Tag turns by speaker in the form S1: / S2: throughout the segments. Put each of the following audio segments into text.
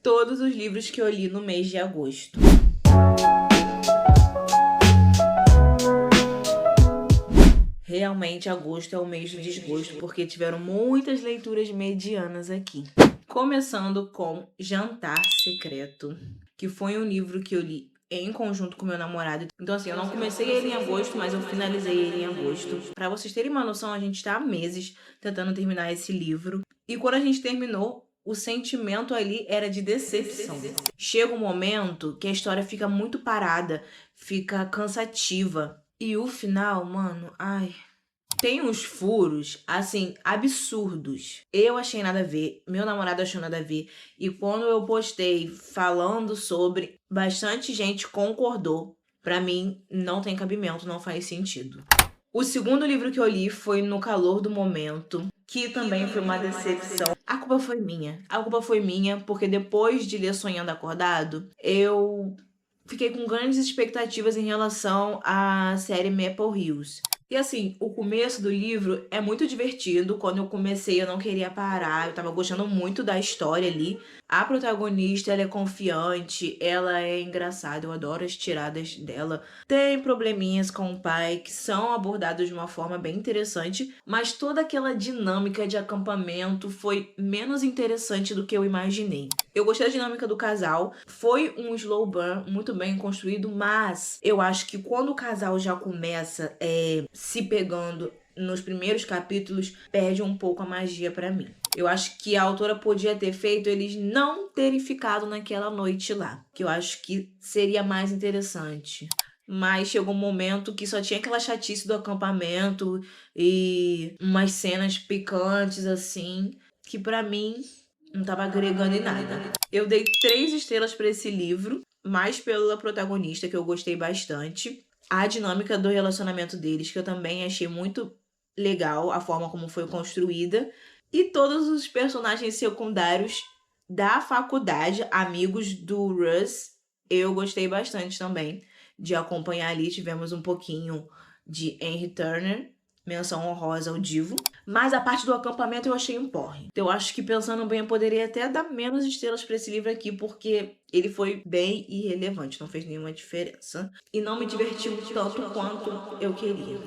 S1: todos os livros que eu li no mês de agosto. Realmente, agosto é o mês do desgosto, porque tiveram muitas leituras medianas aqui. Começando com Jantar Secreto, que foi um livro que eu li em conjunto com meu namorado. Então, assim, eu não comecei ele em agosto, mas eu finalizei ele em agosto. Pra vocês terem uma noção, a gente tá há meses tentando terminar esse livro. E quando a gente terminou, o sentimento ali era de decepção. Chega um momento que a história fica muito parada, fica cansativa. E o final, mano, ai, tem uns furos, assim, absurdos. Eu achei nada a ver, meu namorado achou nada a ver. E quando eu postei falando sobre, bastante gente concordou. Pra mim, não tem cabimento, não faz sentido. O segundo livro que eu li foi No Calor do Momento, que também foi uma decepção. A culpa foi minha. A culpa foi minha, porque depois de ler Sonhando Acordado, eu fiquei com grandes expectativas em relação à série Maple Hills. E assim, o começo do livro é muito divertido. Quando eu comecei, eu não queria parar. Eu tava gostando muito da história ali. A protagonista, ela é confiante, ela é engraçada. Eu adoro as tiradas dela. Tem probleminhas com o pai que são abordados de uma forma bem interessante, mas toda aquela dinâmica de acampamento foi menos interessante do que eu imaginei. Eu gostei da dinâmica do casal, foi um slow burn muito bem construído, mas eu acho que quando o casal já começa se pegando nos primeiros capítulos, perde um pouco a magia pra mim. Eu acho que a autora podia ter feito eles não terem ficado naquela noite lá, que eu acho que seria mais interessante. Mas chegou um momento que só tinha aquela chatice do acampamento e umas cenas picantes assim, que pra mim não tava agregando em nada. Eu dei 3 estrelas pra esse livro, mais pela protagonista, que eu gostei bastante. A dinâmica do relacionamento deles, que eu também achei muito legal, a forma como foi construída. E todos os personagens secundários da faculdade, amigos do Russ, eu gostei bastante também de acompanhar ali. Tivemos um pouquinho de Henry Turner, menção honrosa ao Divo. Mas a parte do acampamento eu achei um porre. Então, eu acho que, pensando bem, eu poderia até dar menos estrelas pra esse livro aqui, porque ele foi bem irrelevante, não fez nenhuma diferença. E não me divertiu tanto quanto eu queria.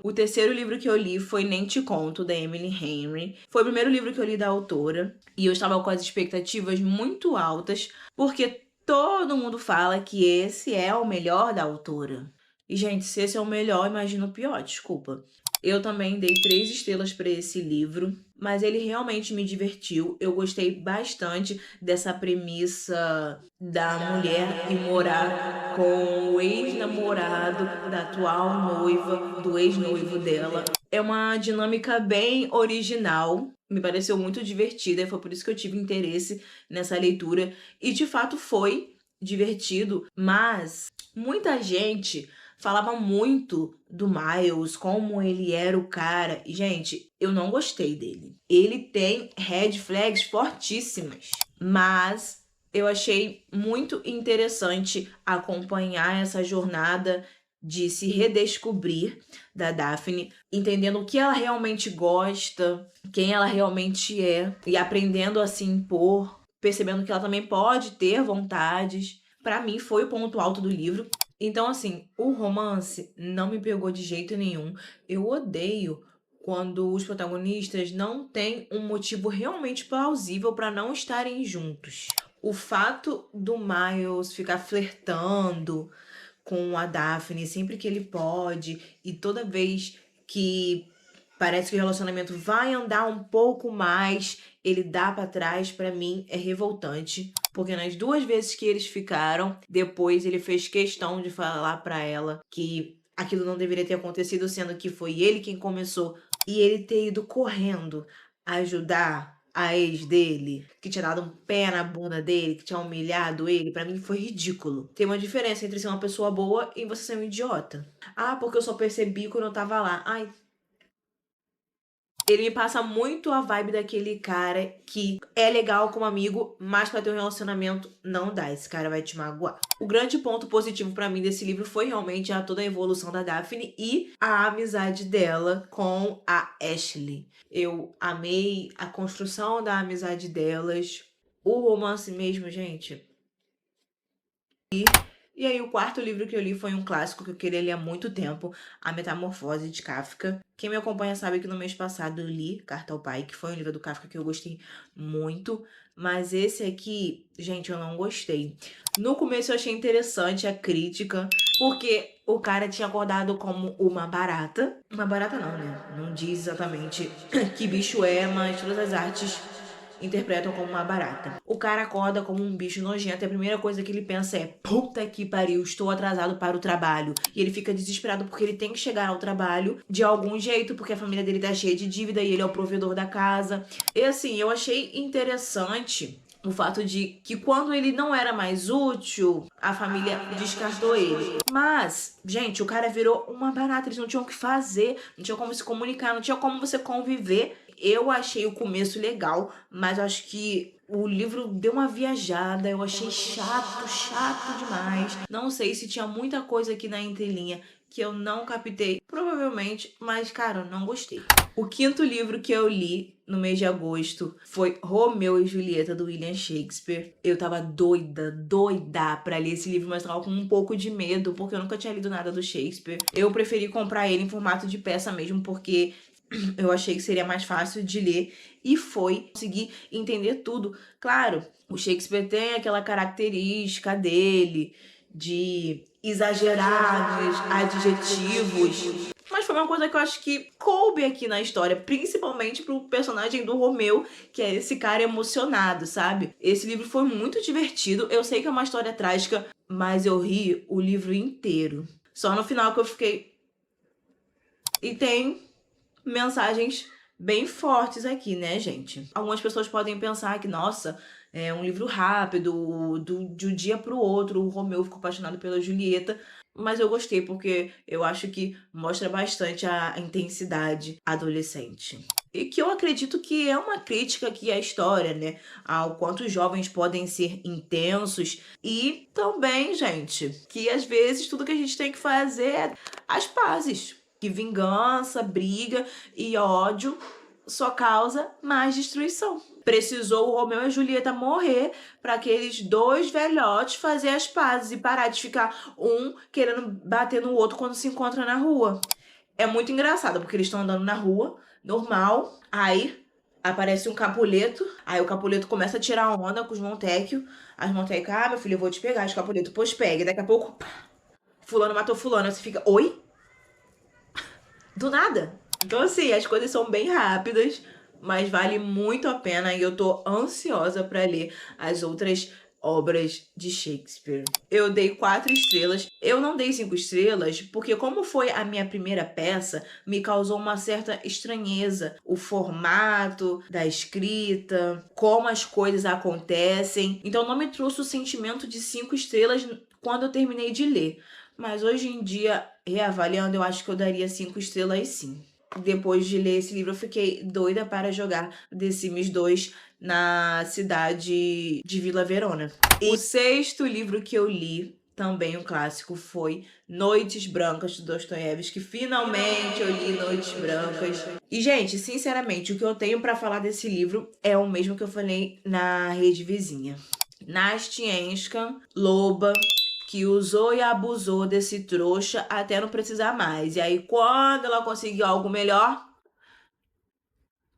S1: O terceiro livro que eu li foi Nem Te Conto, da Emily Henry. Foi o primeiro livro que eu li da autora. E eu estava com as expectativas muito altas, porque todo mundo fala que esse é o melhor da autora. E, gente, se esse é o melhor, imagina o pior, desculpa. Eu também dei 3 estrelas para esse livro, mas ele realmente me divertiu. Eu gostei bastante dessa premissa da mulher ir morar com o ex-namorado da atual noiva, do ex-noivo dela. É uma dinâmica bem original, me pareceu muito divertida e foi por isso que eu tive interesse nessa leitura. E de fato foi divertido, mas muita gente falava muito do Miles, como ele era o cara. E, gente, eu não gostei dele. Ele tem red flags fortíssimas, mas eu achei muito interessante acompanhar essa jornada de se redescobrir da Daphne, entendendo o que ela realmente gosta, quem ela realmente é, e aprendendo a se impor, percebendo que ela também pode ter vontades. Pra mim, foi o ponto alto do livro. Então, assim, o romance não me pegou de jeito nenhum. Eu odeio quando os protagonistas não têm um motivo realmente plausível pra não estarem juntos. O fato do Miles ficar flertando com a Daphne sempre que ele pode, e toda vez que parece que o relacionamento vai andar um pouco mais, ele dá pra trás, pra mim é revoltante. Porque nas 2 vezes que eles ficaram, depois ele fez questão de falar pra ela que aquilo não deveria ter acontecido, sendo que foi ele quem começou. E ele ter ido correndo ajudar a ex dele, que tinha dado um pé na bunda dele, que tinha humilhado ele, pra mim foi ridículo. Tem uma diferença entre ser uma pessoa boa e você ser um idiota. Ah, porque eu só percebi quando eu tava lá. Ai, ele me passa muito a vibe daquele cara que é legal como amigo, mas pra ter um relacionamento não dá, esse cara vai te magoar. O grande ponto positivo pra mim desse livro foi realmente toda a evolução da Daphne e a amizade dela com a Ashley. Eu amei a construção da amizade delas. o romance mesmo, gente. E aí, o quarto livro que eu li foi um clássico que eu queria ler há muito tempo, A Metamorfose de Kafka. Quem me acompanha sabe que no mês passado eu li Carta ao Pai, que foi um livro do Kafka que eu gostei muito, mas esse aqui, gente, eu não gostei. No começo eu achei interessante a crítica, porque o cara tinha acordado como uma barata. Uma barata não, né? Não diz exatamente que bicho é, mas todas as artes interpretam como uma barata. O cara acorda como um bicho nojento e a primeira coisa que ele pensa é: puta que pariu, estou atrasado para o trabalho. E ele fica desesperado porque ele tem que chegar ao trabalho de algum jeito, porque a família dele tá cheia de dívida e ele é o provedor da casa. E assim, eu achei interessante o fato de que quando ele não era mais útil, a família descartou ele. Mas, gente, o cara virou uma barata, eles não tinham o que fazer, não tinha como se comunicar, não tinha como você conviver. Eu achei o começo legal, mas eu acho que o livro deu uma viajada, eu achei chato demais. Não sei se tinha muita coisa aqui na entrelinha que eu não captei, provavelmente, mas cara, eu não gostei. O quinto livro que eu li no mês de agosto foi Romeu e Julieta, do William Shakespeare. Eu tava doida pra ler esse livro, mas tava com um pouco de medo, porque eu nunca tinha lido nada do Shakespeare. Eu preferi comprar ele em formato de peça mesmo, porque eu achei que seria mais fácil de ler e foi conseguir entender tudo. Claro, o Shakespeare tem aquela característica dele de exagerar nos adjetivos, mas foi uma coisa que eu acho que coube aqui na história, principalmente pro personagem do Romeu, que é esse cara emocionado, sabe? Esse livro foi muito divertido. Eu sei que é uma história trágica, mas eu ri o livro inteiro. Só no final que eu fiquei. E tem mensagens bem fortes aqui, né, gente? Algumas pessoas podem pensar que, nossa, é um livro rápido, de um dia pro outro, o Romeu ficou apaixonado pela Julieta. Mas eu gostei, porque eu acho que mostra bastante a intensidade adolescente. E que eu acredito que é uma crítica aqui à história, né? Ao quanto os jovens podem ser intensos. E também, gente, que às vezes tudo que a gente tem que fazer é as pazes. Que vingança, briga e ódio só causa mais destruição. Precisou o Romeu e a Julieta morrer para aqueles dois velhotes fazer as pazes e parar de ficar um querendo bater no outro quando se encontra na rua. É muito engraçado, porque eles estão andando na rua, normal, aí aparece um Capuleto, aí o Capuleto começa a tirar onda com os Montecchio, as Montecchio, meu filho, eu vou te pegar, os Capuleto, pois pega, e daqui a pouco, pá, fulano matou fulano, aí você fica, oi? Do nada. Então, assim, as coisas são bem rápidas, mas vale muito a pena e eu tô ansiosa pra ler as outras obras de Shakespeare. Eu dei 4 estrelas. Eu não dei 5 estrelas porque, como foi a minha primeira peça, me causou uma certa estranheza. O formato da escrita, como as coisas acontecem. Então, não me trouxe o sentimento de 5 estrelas quando eu terminei de ler. Mas hoje em dia, reavaliando, eu acho que eu daria 5 estrelas sim. Depois de ler esse livro, eu fiquei doida para jogar The Sims 2 na cidade de Vila Verona. E o sexto livro que eu li, também um clássico, foi Noites Brancas, de Dostoiévski. Finalmente eu li Noites Brancas. E, gente, sinceramente, o que eu tenho para falar desse livro é o mesmo que eu falei na rede vizinha. Nastienska, loba, que usou e abusou desse trouxa até não precisar mais. E aí, quando ela conseguiu algo melhor,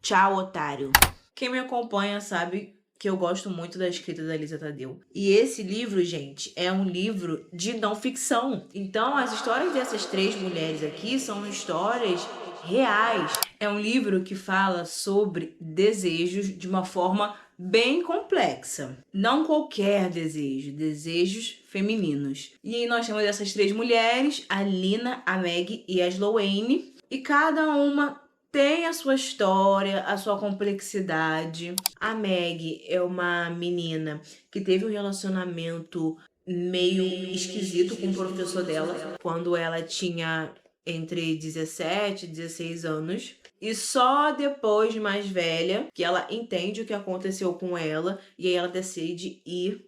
S1: tchau, otário. Quem me acompanha sabe que eu gosto muito da escrita da Elisa Tadeu. E esse livro, gente, é um livro de não ficção. Então, as histórias dessas 3 mulheres aqui são histórias reais. É um livro que fala sobre desejos de uma forma bem complexa. Não qualquer desejo, desejos femininos. E aí nós temos essas 3 mulheres, a Lina, a Meg e a Sloane, e cada uma tem a sua história, a sua complexidade. A Meg é uma menina que teve um relacionamento meio esquisito com o professor dela quando ela tinha entre 17 e 16 anos. E só depois de mais velha que ela entende o que aconteceu com ela e aí ela decide ir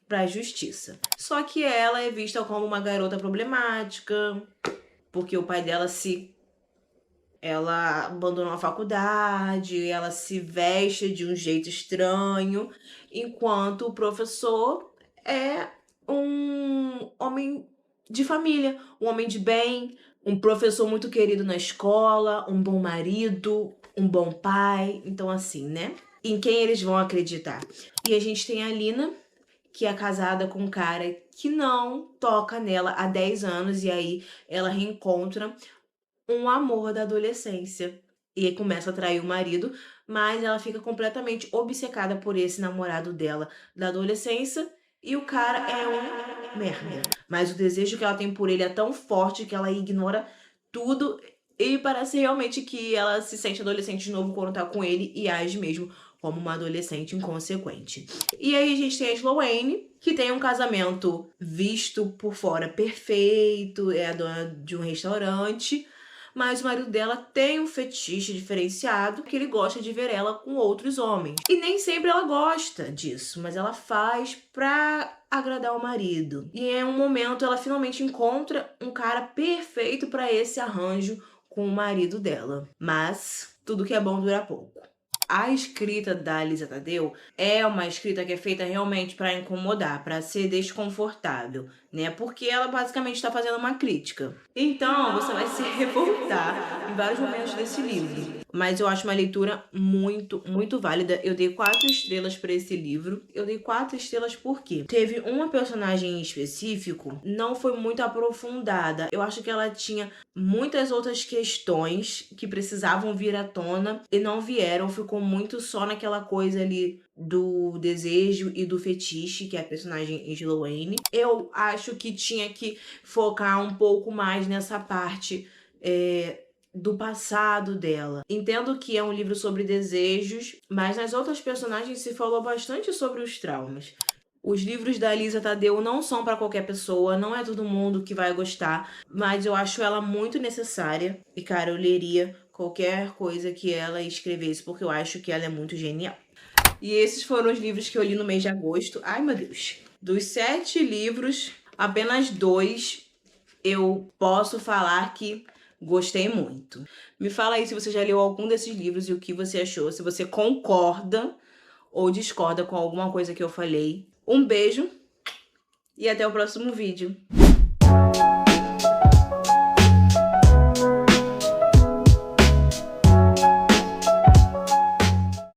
S1: pra justiça. Só que ela é vista como uma garota problemática, porque o pai dela se Ela abandonou a faculdade, ela se veste de um jeito estranho, enquanto o professor é um homem de família, um homem de bem, um professor muito querido na escola, um bom marido, um bom pai. Então, assim, né? Em quem eles vão acreditar? E a gente tem a Lina, que é casada com um cara que não toca nela há 10 anos, e aí ela reencontra um amor da adolescência. E aí começa a trair o marido, mas ela fica completamente obcecada por esse namorado dela da adolescência, e o cara é um merda. Mas o desejo que ela tem por ele é tão forte que ela ignora tudo, e parece realmente que ela se sente adolescente de novo quando tá com ele e age mesmo como uma adolescente inconsequente. E aí a gente tem a Sloane, que tem um casamento visto por fora perfeito, é a dona de um restaurante, mas o marido dela tem um fetiche diferenciado, que ele gosta de ver ela com outros homens. E nem sempre ela gosta disso, mas ela faz pra agradar o marido. E em um momento ela finalmente encontra um cara perfeito pra esse arranjo com o marido dela. Mas tudo que é bom dura pouco. A escrita da Elisa Tadeu é uma escrita que é feita realmente para incomodar, para ser desconfortável, né? Porque ela basicamente está fazendo uma crítica. Então, você vai se revoltar em vários momentos desse livro. Mas eu acho uma leitura muito, muito válida. Eu dei 4 estrelas para esse livro. Eu dei 4 estrelas porque teve uma personagem em específico, não foi muito aprofundada. Eu acho que ela tinha muitas outras questões que precisavam vir à tona e não vieram. Ficou muito só naquela coisa ali do desejo e do fetiche, que é a personagem Sloane. Eu acho que tinha que focar um pouco mais nessa parte do passado dela. Entendo que é um livro sobre desejos, mas nas outras personagens se falou bastante sobre os traumas. Os livros da Elisa Tadeu não são para qualquer pessoa, não é todo mundo que vai gostar, mas eu acho ela muito necessária. E, cara, eu leria qualquer coisa que ela escrevesse, porque eu acho que ela é muito genial. E esses foram os livros que eu li no mês de agosto. Ai, meu Deus. Dos 7 livros, apenas 2 eu posso falar que gostei muito. Me fala aí se você já leu algum desses livros e o que você achou, se você concorda ou discorda com alguma coisa que eu falei. Um beijo e até o próximo vídeo.